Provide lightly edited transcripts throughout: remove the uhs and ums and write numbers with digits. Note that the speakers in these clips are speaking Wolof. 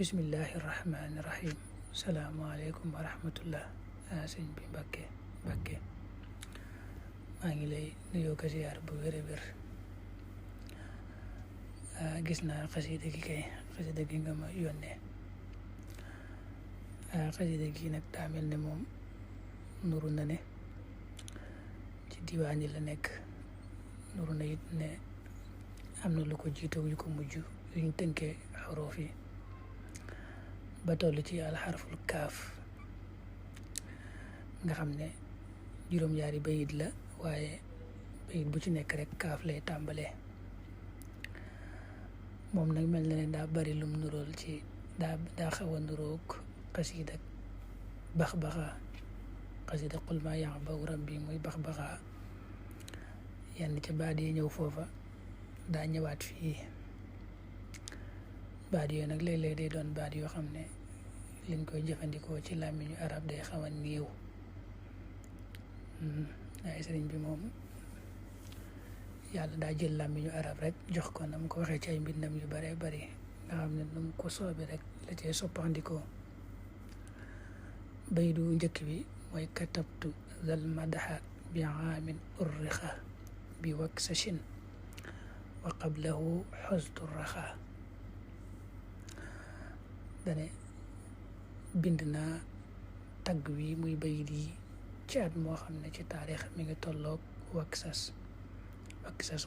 bismillahi rahmaani rahim. salaamaaleykum wa rahmatullah. sëñ bi Mbàkke maa ngi lay nuyoo ko ziyaar bu wér a wér. gis naa xasida gi nga ma yónnee. xasida gi nag daa mel ne moom nuru na ne ci diwaan yi la nekk. nuru na it ne am na lu ko jiitoo yu ko mujj yuñ tënkee xaroof yi ba toll ci alxarful kaaf nga xam ne juróom-ñaari bayit la, waaye bayit bu ci nekk rek kaaf lay tàmbalee. moom nag mel na ne daa bari lum nurool ci daa xaw a nuroog xasida bax-baxa. xasida qul maa ya'ba'u rabbi muy bax-baxa, yenn ca baat yi ñëw foofa daa ñëwaat fii. baat yooyu nag léeg-léeg day doon baat yoo xam ne liñ koy jëfandikoo ci làmmiñu arab day xaw a néew. waaye sëriñ bi moom yàlla daa jël làmmiñu arab rek jox ko na mu ko waxee ci ay mbindam yu bare bari nga xam ne nu mu ko soobee rek la cee soppandikoo. baydu njëkk bi mooy katabtu zal madaxa bi aamin urrixa bi waksashin wa qablahu xusdu raxa. dane bind naa tagg wi muy bayit yi ci at moo xam ne ci taarix mi ngi tolloog waksas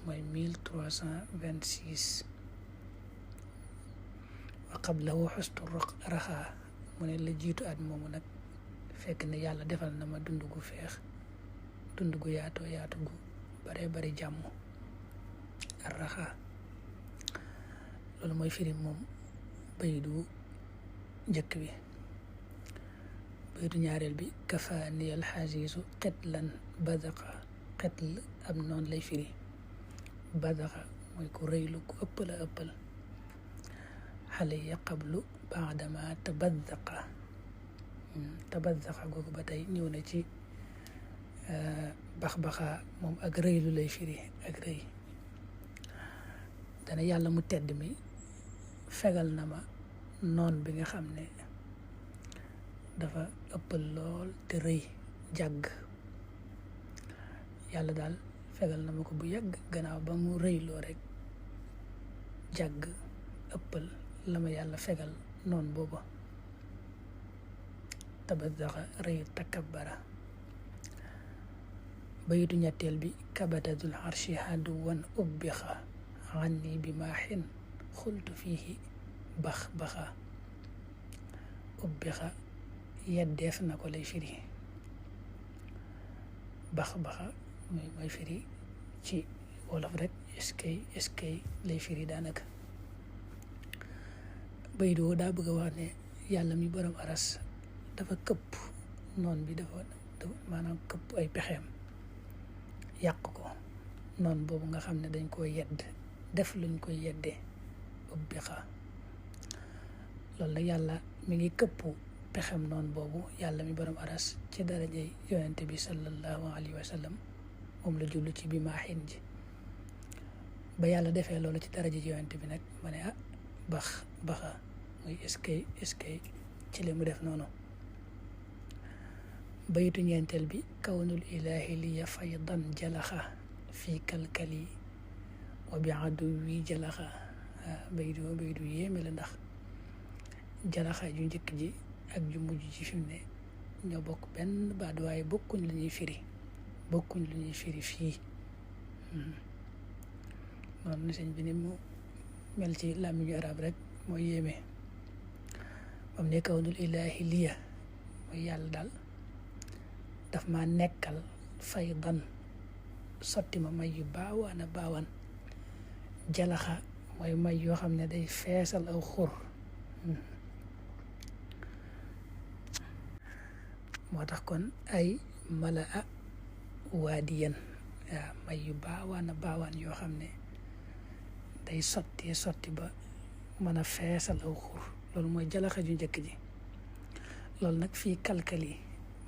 mooy 1326. wa qablahu xusdu raxa mu ne la jiitu at moomu nag fekk ne yàlla defal na ma dund gu feex, dund gu yaatoo yaatu gu bare bari jàmm. arraxa loolu mooy firi moom bayidu njëkk bi. bayidu ñaareel bi kafaaniyal xasiisu xetlan badaqa. xetl am noonu lay firi. badaqa mooy ku rëylu ku ëppal xale ya qablu baadama tabadaqa. tabadaqa googu ba tey ñëw na ci bax-baxa, moom ak rëylu lay firi, ak rëy. dana yàlla mu tedd mi fegal na ma noon bi nga xam ne dafa ëppal lool te rëy jàgg. yàlla daal fegal na ma ko bu yàgg gannaaw ba mu rëyloo rek jàgg ëppal la ma yàlla fegal noon booba. tabadaxa rëy takabbara. bayitu ñetteel bi kabatatul arshi haduwan ubbixa anni bi maaxin xultu fiihi bax-baxa. ubbixa yeddeef na ko lay firi. bax-baxa mooy firi ci wolof rek eskay lay firi daanaka. bayit woo daa bëgg a wax ne yàlla mi borom aras dafa këpp noon bi, dafa maanaam këpp ay pexeem yàq ko. noon boobu nga xam ne dañ koo yedd, def luñ koy yeddee. ubbixa loolu nag yàlla mi ngi këpp pexem noon boobu, yàlla mi borom aras ci darajay yonente bi sallallahu alayhi wa sallam. moom la jublu ci bi maaxin ji. ba yàlla defee loolu ci daraja yonente bi nag ma ne baxa muy eskay ci li mu def noonu. bayitu ñeenteel bi kawnul ilaahi liya faydan jalaxa fii kalkali wa bi aduwi jalaxa. baydu yéeme la, ndax jalaxa ju njëkk ji ak ju mujj ji fi mu ne ñoo bokk benn baat, waaye bokkuñ lu ñuy firi fii. noonu sëñ bi ni mu mel ci làmmiñu arab rek mooy yéeme. moom ne kawnul ilaahi liya mooy yàlla daal daf ma nekkal faydan, sotti ma may yu baawaan. jalaxa mooy may yoo xam ne day feesal aw xur. moo tax kon ay mala a waadiyan, waaw may yu baawaan yoo xam ne day sotti ba mën a feesal aw xur. loolu mooy jalaxa ju njëkk ji. loolu nag fii kalkali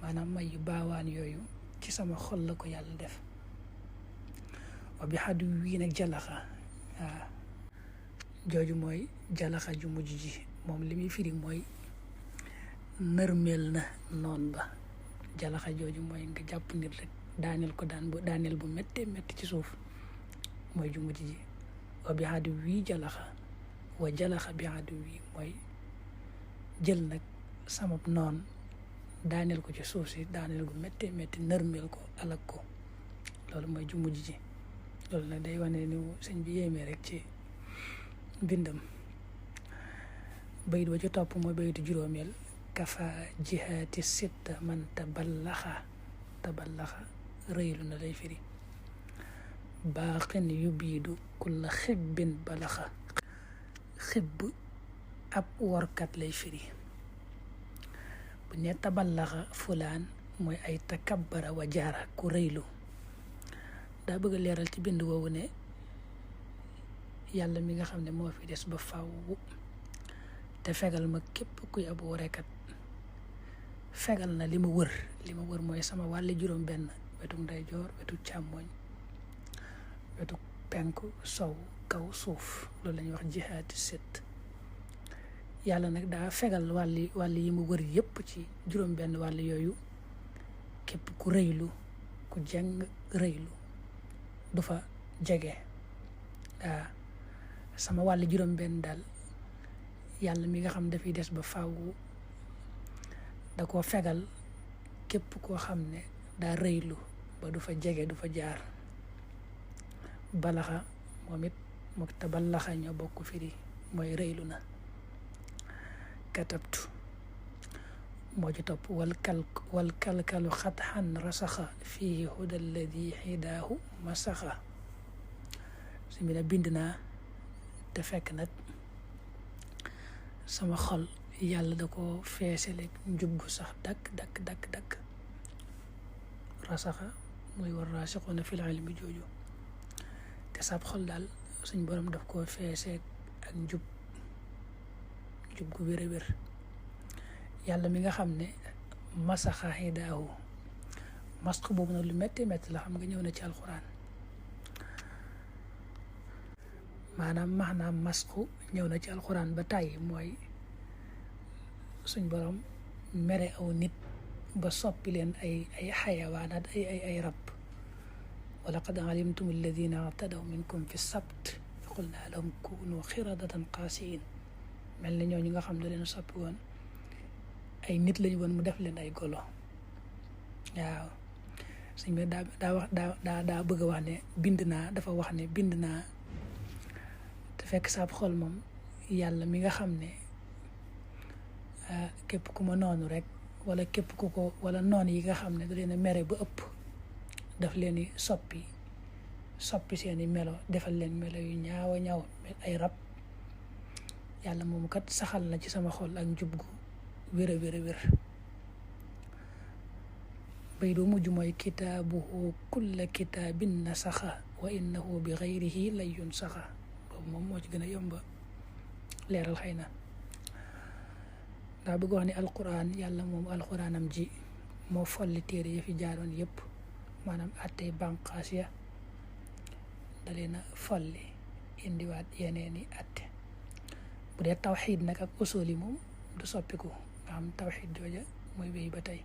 maanaam may yu baawaan yooyu ci sama xol la ko yàlla def. wa bi xaddu wii nag jalaxa, waaw jooju mooy jalaxa ju mujj ji moom li muy firi mooy nërmeel na noon ba. jalaxa jooju mooy nga jàpp nit rek daaneel ko daaneel bu méttee métti ci suuf mooy ju mujj ji. wa bi adu wii jalaxa wa jalaxa bi adu wii mooy jël nag sama noon daaneel ko ci suuf si daaneel gu méttee métti nërmeel ko alak ko loolu mooy ju mujj ji. loolu nag day wane ni sëñ bi yéemee rek ci bindam. bayit wa ci topp mooy bayitu juróomeel kafa jihaati sitta man taballaxa rëylu na lay firi. baaqin yubiidu kulla xibbin balaxa xibb ab workat lay firi. bu ne taballaxa fulaan mooy ay takabbara wa jaara ku rëylu. daa bëgg a leeral ci bind woowu ne yàlla mi nga xam ne moo fi des ba faw te fegal ma képp kuy ab worekat fegal na li ma wër mooy sama wàlli juróom benn wetu ndeyjoor wetu càmmooñ wetu penku sow kaw suuf loolu la ñuy wax jihaati sit. yàlla nag daa fegal wàlli yi mu wër yépp ci juróom benn wàll yooyu képp ku rëylu ku jeng rëylu du fa jege. sama wàlli juróom benn daal yàlla mi nga xam dafay des ba faaw da koo fegal képp koo xam ne daa rëylu ba du fa jege du fa jaar. balaxa moom it mook te balaxa ñoo bokk firi mooy rëylu na. katabtu moo ci topp wal kalkalu xatxan rasaxa fii huda alladi xidaahu masaxa. su mi ne bind naa te fekk nag sama xol yàlla da ko feeseleeg njub gu sax dakk rasaxa muy war raasixuuna fil ilmi jooju. te sab xol daal suñ borom daf koo feeseeg ak njub gu wér a wér. yàlla mi nga xam ne masaxa xidaahu masque boobu nag lu métti la xam nga ñëw na ci alxuraan. maanaam masque ñëw na ci alxuraan ba tàyyi mooy suñ borom mere aw nit ba soppi leen ay xayawaanaat ay rab. wa laqad alimtum alladina i'tadaw minkum fi sabt fa qulna lahum kunu xiradatan xaasiin. mel na ñooñu nga xam ne leen soppi woon ay nit lañu woon mu def leen ay golo. waaw suñ bi daa bëgg a wax ne dafa wax ne bind naa te fekk saab xol moom yàlla mi nga xam ne képp ku ma noonu rek wala képp ku ko wala noon yi nga xam ne da leen a mere ba ëpp daf leen di soppi seeni melo defal leen melo yu ñaaw ay rab. yàlla moomu kat saxal na ci sama xol ak njub gu wér a wér. bay doo mujj mooy kitaabuhu kulla kitaabin nasaxa wa innahu bi xayrihi layyun saxa. boobu moom moo ci gën a yomba leeral xëy na. daa bëgg wax ni alquran yàlla moom alquranam ji moo folli téere ya fi jaaroon yépp maanaam attey bànqaas ya da leen a folli indiwaat yeneeni atte. bu dee tawxiid nag ak usul yi moom du soppiku nga xam tawxiid jooja mooy wéy ba tey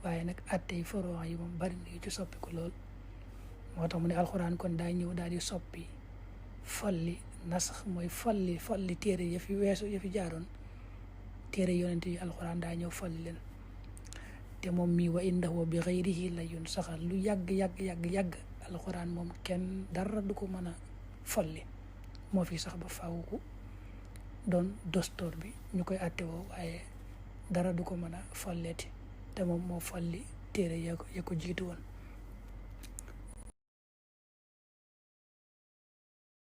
waaye nag attey foroon yi moom bari na yu ci soppiku lool. moo tax mu ne alxuraan kon daa ñëw daal di soppi folli nasax mooy folli téere ya fi weesu ya fi jaaroon téere yonent yi alxuraan daa ñëw folli leen. te moom mii wa indahu bi xayrihi layyun saxal lu yàgg alxuraan moom kenn dara du ko mën a folli moo fi sax ba faaw ko doon dostoor bi ñu koy àttewoo waaye dara du ko mën a folleeti te moom moo folli téere ya ko jiitu woon.